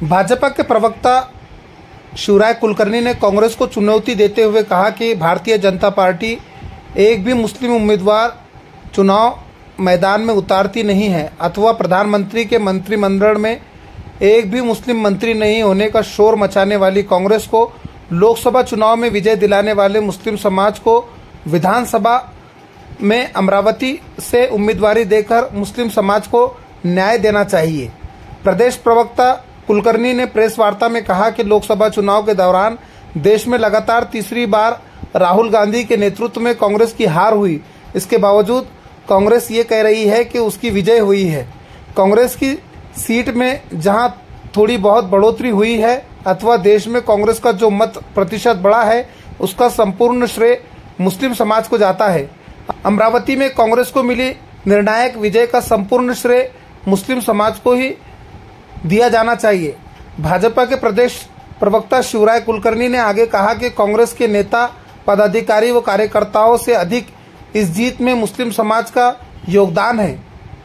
भाजपा के प्रवक्ता शिवराय कुलकर्णी ने कांग्रेस को चुनौती देते हुए कहा कि भारतीय जनता पार्टी एक भी मुस्लिम उम्मीदवार चुनाव मैदान में उतारती नहीं है अथवा प्रधानमंत्री के मंत्रिमंडल में एक भी मुस्लिम मंत्री नहीं होने का शोर मचाने वाली कांग्रेस को लोकसभा चुनाव में विजय दिलाने वाले मुस्लिम समाज को विधानसभा में अमरावती से उम्मीदवारी देकर मुस्लिम समाज को न्याय देना चाहिए। प्रदेश प्रवक्ता कुलकर्णी ने प्रेस वार्ता में कहा कि लोकसभा चुनाव के दौरान देश में लगातार तीसरी बार राहुल गांधी के नेतृत्व में कांग्रेस की हार हुई। इसके बावजूद कांग्रेस ये कह रही है कि उसकी विजय हुई है। कांग्रेस की सीट में जहां थोड़ी बहुत बढ़ोतरी हुई है अथवा देश में कांग्रेस का जो मत प्रतिशत बढ़ा है उसका संपूर्ण श्रेय मुस्लिम समाज को जाता है। अमरावती में कांग्रेस को मिली निर्णायक विजय का संपूर्ण श्रेय मुस्लिम समाज को ही दिया जाना चाहिए। भाजपा के प्रदेश प्रवक्ता शिवराय कुलकर्णी ने आगे कहा कि कांग्रेस के नेता, पदाधिकारी व कार्यकर्ताओं से अधिक इस जीत में मुस्लिम समाज का योगदान है।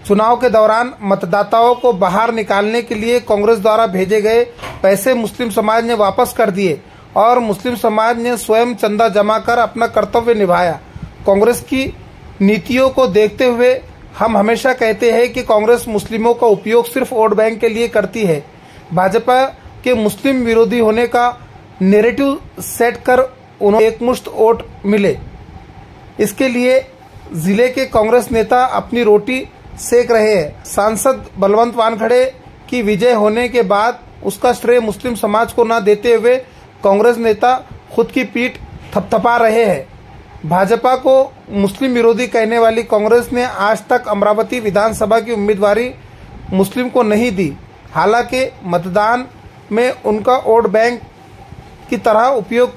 चुनाव के दौरान मतदाताओं को बाहर निकालने के लिए कांग्रेस द्वारा भेजे गए पैसे मुस्लिम समाज ने वापस कर दिए और मुस्लिम समाज ने स्वयं चंदा जमा कर अपना कर्तव्य निभाया। कांग्रेस की नीतियों को देखते हुए हम हमेशा कहते हैं कि कांग्रेस मुस्लिमों का उपयोग सिर्फ वोट बैंक के लिए करती है। भाजपा के मुस्लिम विरोधी होने का नैरेटिव सेट कर उन्हें एकमुश्त वोट मिले, इसके लिए जिले के कांग्रेस नेता अपनी रोटी सेक रहे हैं। सांसद बलवंत वानखड़े की विजय होने के बाद उसका श्रेय मुस्लिम समाज को न देते हुए कांग्रेस नेता खुद की पीठ थपथपा रहे हैं। भाजपा को मुस्लिम विरोधी कहने वाली कांग्रेस ने आज तक अमरावती विधानसभा की उम्मीदवारी मुस्लिम को नहीं दी। हालांकि मतदान में उनका वोट बैंक की तरह उपयोग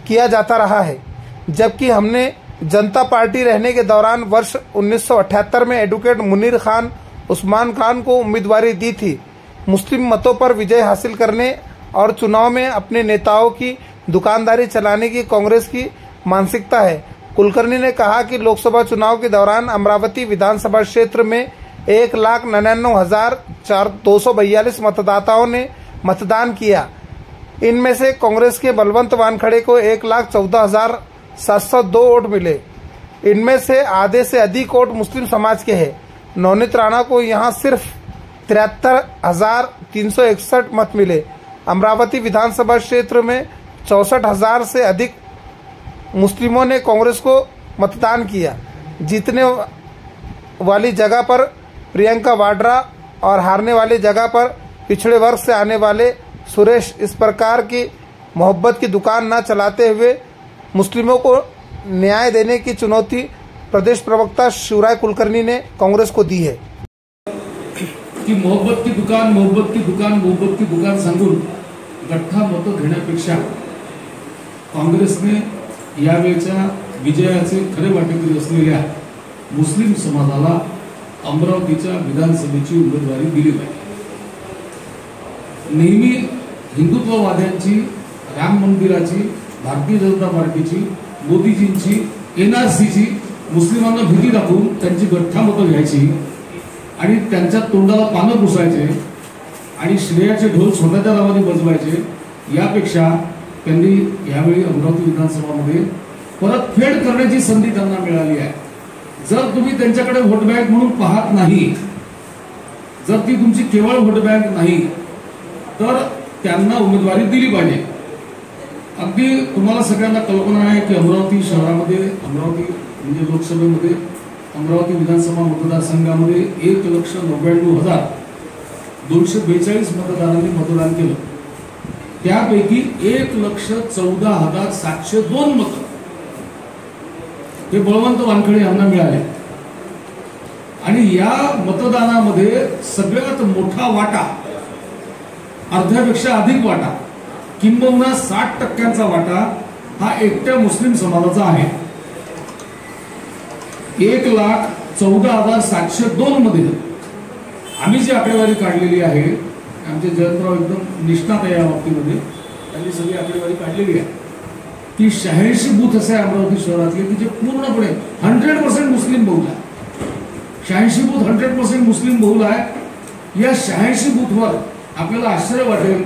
किया जाता रहा है, जबकि हमने जनता पार्टी रहने के दौरान वर्ष 1978 में एडवोकेट मुनीर खान उस्मान खान को उम्मीदवारी दी थी। मुस्लिम मतों पर विजय हासिल करने और चुनाव में अपने नेताओं की दुकानदारी चलाने की कांग्रेस की मानसिकता है। कुलकर्णी ने कहा कि लोकसभा चुनाव के दौरान अमरावती विधानसभा क्षेत्र में 1,99,242 मतदाताओं ने मतदान किया। इनमें से कांग्रेस के बलवंत वानखड़े को 1,14,702 वोट मिले। इनमें से आधे से अधिक वोट मुस्लिम समाज के हैं। नवनीत राणा को यहां सिर्फ 73,361 मत मिले। अमरावती विधानसभा क्षेत्र में 64,000 से अधिक मुस्लिमों ने कांग्रेस को मतदान किया। जीतने वाली जगह पर प्रियंका वाड्रा और हारने वाली जगह पर पिछड़े वर्ग से आने वाले सुरेश इस प्रकार की मोहब्बत की दुकान न चलाते हुए मुस्लिमों को न्याय देने की चुनौती प्रदेश प्रवक्ता शिवराय कुलकर्णी ने कांग्रेस को दी है। की मोहब्बत की दुकान सांगून गठ्ठा मतं घेण्यापेक्षा काँग्रेसने यावेळच्या विजयाचे खरे वाटेकरी असलेल्या मुस्लिम समाजाला अमरावतीच्या विधानसभेची उमेदवारी दिली पाहिजे। नेहमी हिंदुत्ववाद्यांची, राम मंदिराची, भारतीय जनता पार्टीची, मोदीजींची, एनआरसीची मुस्लिमांना भीती दाखवून त्यांची गठ्ठा मतं घ्यायची आणि त्यांच्या तोंडाला पानं पुसायचे आणि श्रेयाचे ढोल स्वतःच्या नावाने बजवायचे। यापेक्षा त्यांनी यावेळी अमरावती विधानसभामध्ये परतफेड करण्याची संधी त्यांना मिळाली आहे। जर तुम्ही त्यांच्याकडे व्होट बँक म्हणून पाहत नाही, जर ती तुमची केवळ व्होट बँक नाही, तर त्यांना उमेदवारी दिली पाहिजे। अगदी तुम्हाला सगळ्यांना कल्पना आहे की अमरावती शहरामध्ये, अमरावती म्हणजे लोकसभेमध्ये, अमरावती विधानसभा मतदारसंघामध्ये 1,99,242 मतदारांनी मतदान केलं। त्यापैकी 1,14,702 मतं हे बळवंत वानखडे यांना मिळाले आणि या मतदानामध्ये सगळ्यात मोठा वाटा, अर्ध्यापेक्षा अधिक वाटा, किंबहुना 60% वाटा हा एकट्या मुस्लिम समाजाचा आहे। 1,14,702 मध्ये आम्ही जी आकडेवारी काढलेली आहे, आमचे जयंतराव एकदम निष्णात आहे या बाबतीमध्ये, त्यांनी सगळी आकडेवारी काढलेली आहे की 86 बूथ असे अमरावती शहरातले की जे पूर्णपणे 100% मुस्लिम बहुल आहे। 86 बूथ 100% मुस्लिम बहुल आहे। या 86 बूथवर आपल्याला आश्चर्य वाटेल,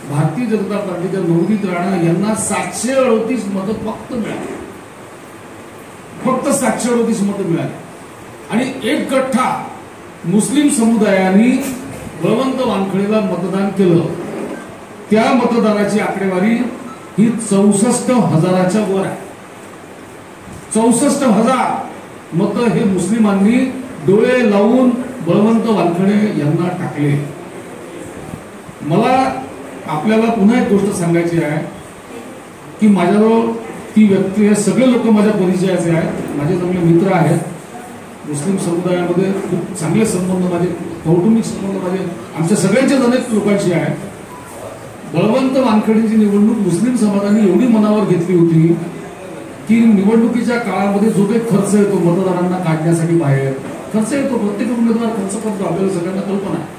भारतीय जनता पार्टीच्या नवनीत राणा यांना 738 मतं फक्त मिळाली, फक्त 738 मतं मिळाली. आणि एक गठ्ठा मुस्लिम समुदायाने बळवंत वानखडेला मतदान केलं. त्या मतदानाची आकडेवारी ही 64,000च्या वर आहे. 64,000 मतं हे मुस्लिमांनी डोळे लावून बळवंत वानखडे यांना टाकले. मला आपल्याला पुन्हा एक गोष्ट सांगायची आहे की माझ्याजवळ ती व्यक्ती आहे, सगळे लोक माझ्या परिचयाचे आहेत, माझे चांगले मित्र आहेत. मुस्लिम समुदायामध्ये खूप चांगले संबंध, माझे कौटुंबिक संबंध माझे आमच्या सगळ्यांच्याच अनेक लोकांशी आहेत. बळवंत वानखडेंची निवडणूक मुस्लिम समाजाने एवढी मनावर घेतली होती की निवडणुकीच्या काळामध्ये जो काही खर्च येतो मतदारांना काढण्यासाठी, बाहेर खर्च येतो, प्रत्येक उमेदवार खर्च करतो, आपल्याला सगळ्यांना कल्पना आहे.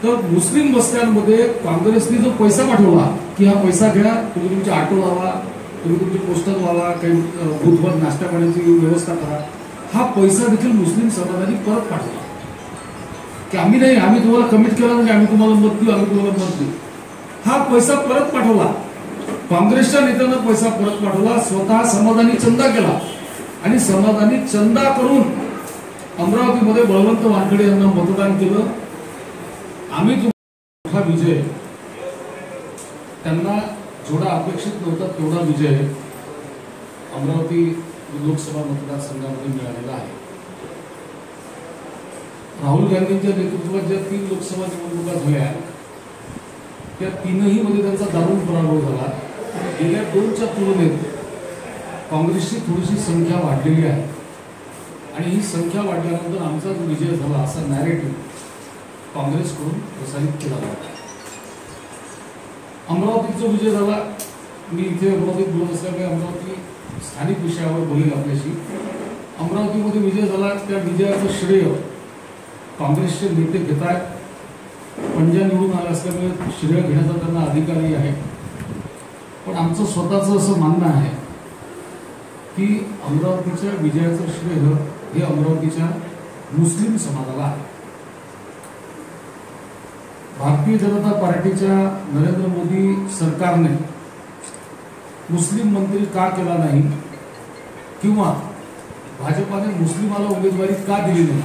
तर मुस्लिम वस्त्यांमध्ये काँग्रेसने जो पैसा पाठवला की हा पैसा घ्या, तुम्ही तुमचे ऑटो लावा, तुम्ही तुमचे पोस्टर लावा, काही भूतभर नाश्ता पाण्याची व्यवस्था करा, हा पैसा देखील मुस्लिम समाजाने परत पाठवला की आम्ही नाही, आम्ही तुम्हाला कमिट केला म्हणजे आम्ही तुम्हाला मत देऊ, आम्ही तुम्हाला मत देऊ. हा पैसा परत पाठवला, काँग्रेसच्या नेत्यांना पैसा परत पाठवला, स्वतः समाजाने चंदा केला आणि समाजाने चंदा करून अमरावतीमध्ये बळवंत वानखडे यांना मतदान केलं. आम्ही मोठा विजय, त्यांना जेवढा अपेक्षित नव्हता तेवढा विजय अमरावती लोकसभा मतदारसंघामध्ये मिळालेला आहे. राहुल गांधींच्या नेतृत्वात ज्या 3 लोकसभा निवडणुका झाल्या त्या 3ही मध्ये त्यांचा दारुण पराभव झाला. गेल्या 2च्या तुलनेत काँग्रेसची थोडीशी संख्या वाढलेली आहे आणि ही संख्या वाढल्यानंतर आमचा जो विजय झाला असा नॅरेटिव्ह काँग्रेसकडून प्रसारित केला जातो. अमरावतीचा विजय झाला. मी इथे अमरावतीत बोलत असल्यामुळे अमरावती स्थानिक विषयावर बोलेल आपल्याशी. अमरावतीमध्ये विजय झाला, त्या विजयाचं श्रेय काँग्रेसचे नेते घेत आहेत. पंजा निवडून आले असल्यामुळे श्रेय घेण्याचा त्यांना अधिकारही आहे. पण आमचं स्वतःचं असं मानणं आहे की अमरावतीच्या विजयाचं श्रेय हे अमरावतीच्या मुस्लिम समाजाला आहे. भारतीय जनता पार्टीच्या नरेंद्र मोदी सरकारने मुस्लिम मंत्री का केला नाही किंवा भाजपाने मुस्लिमाला उमेदवारी का दिली नाही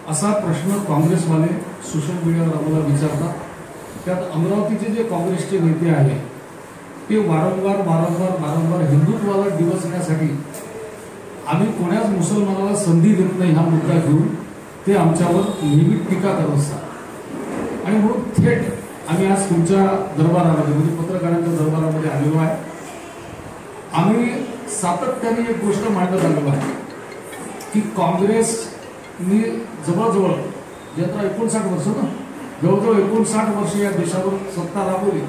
असा प्रश्न काँग्रेसवाले सोशल मीडियावर आम्हाला विचारतात. त्यात अमरावतीचे जे काँग्रेसचे नेते आहेत ते वारंवार हिंदुत्वाला डिवचण्यासाठी आम्ही कोणाच मुसलमानाला संधी देत नाही हा मुद्दा घेऊन ते आमच्यावर नेहमी टीका करत असतात. आणि म्हणून थेट आम्ही आज तुमच्या दरबारामध्ये म्हणजे पत्रकारांच्या दरबारामध्ये आलेलो आहे. आम्ही सातत्याने एक गोष्ट मांडत आलेलो आहे की काँग्रेसनी जवळजवळ जे आता 59 वर्ष ना, जवळजवळ 59 वर्ष या देशावर सत्ता राबवली.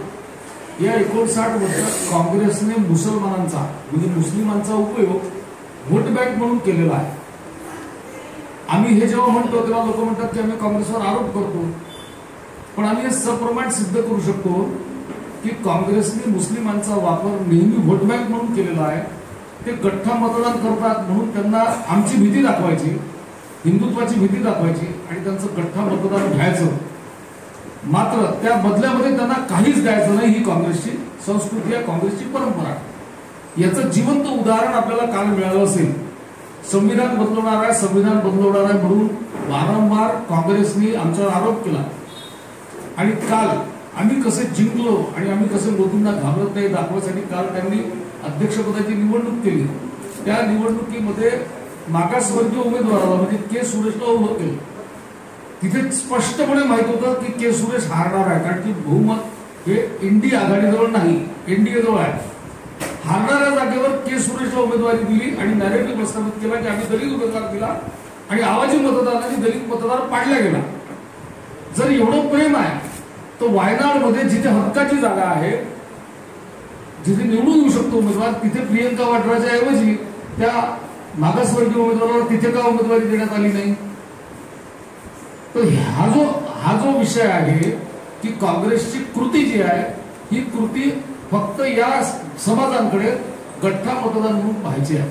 या 59 वर्षात काँग्रेसने मुसलमानांचा म्हणजे मुस्लिमांचा उपयोग व्होट बँक म्हणून केलेला आहे. आम्ही हे जेव्हा म्हणतो तेव्हा लोक म्हणतात की आम्ही काँग्रेसवर आरोप करतो, पण आम्ही हे सप्रमाण सिद्ध करू शकतो की काँग्रेसने मुस्लिमांचा वापर नेहमी व्होट बँक म्हणून केलेला आहे. ते गठ्ठा मतदान करतात म्हणून त्यांना आमची भीती दाखवायची, हिंदुत्वाची भीती दाखवायची आणि त्यांचं गठ्ठा मतदान घ्यायचं. मात्र त्या बदल्यामध्ये त्यांना काहीच द्यायचं नाही. ही काँग्रेसची संस्कृती आहे, काँग्रेसची परंपरा. याचं जिवंत उदाहरण आपल्याला काल मिळालं असेल. संविधान बदलवणार आहे, संविधान बदलवणार आहे म्हणून वारंवार काँग्रेसने आमच्यावर आरोप केला आणि काल आम्ही कसे जिंकलो आणि आम्ही कसे मोदींना घाबरत नाही दाखवण्यासाठी काल त्यांनी अध्यक्षपदाची निवडणूक केली. त्या निवडणुकीमध्ये मागासवर्गीय उमेदवाराला म्हणजे के सुरेशला उभं केलं. तिथे स्पष्टपणे माहित होतं की के सुरेश हारणार आहे, कारण की बहुमत हे इंडी आघाडीजवळ नाही, एनडीए जवळ आहे. हारणाऱ्या जागेवर के सुरेशला उमेदवारी दिली आणि नॅरेटिव्ह प्रस्थापित केला की आम्ही दलित उमेदवार दिला आणि आवाजी मतदारांनी दलित मतदार पाडला गेला. जर एवढं प्रेम आहे तर वायनाडमध्ये जिथे हक्काची जागा आहे, जिथे निवडून येऊ शकतो उमेदवार, तिथे प्रियंका वाड्राच्या ऐवजी त्या मागासवर्गीय उमेदवाराला तिथे का उमेदवारी देण्यात आली नाही? तर हा जो विषय आहे की काँग्रेसची कृती जी आहे ही कृती फक्त या समाजांकडे गठ्ठा मतदान म्हणून पाहायची आहे.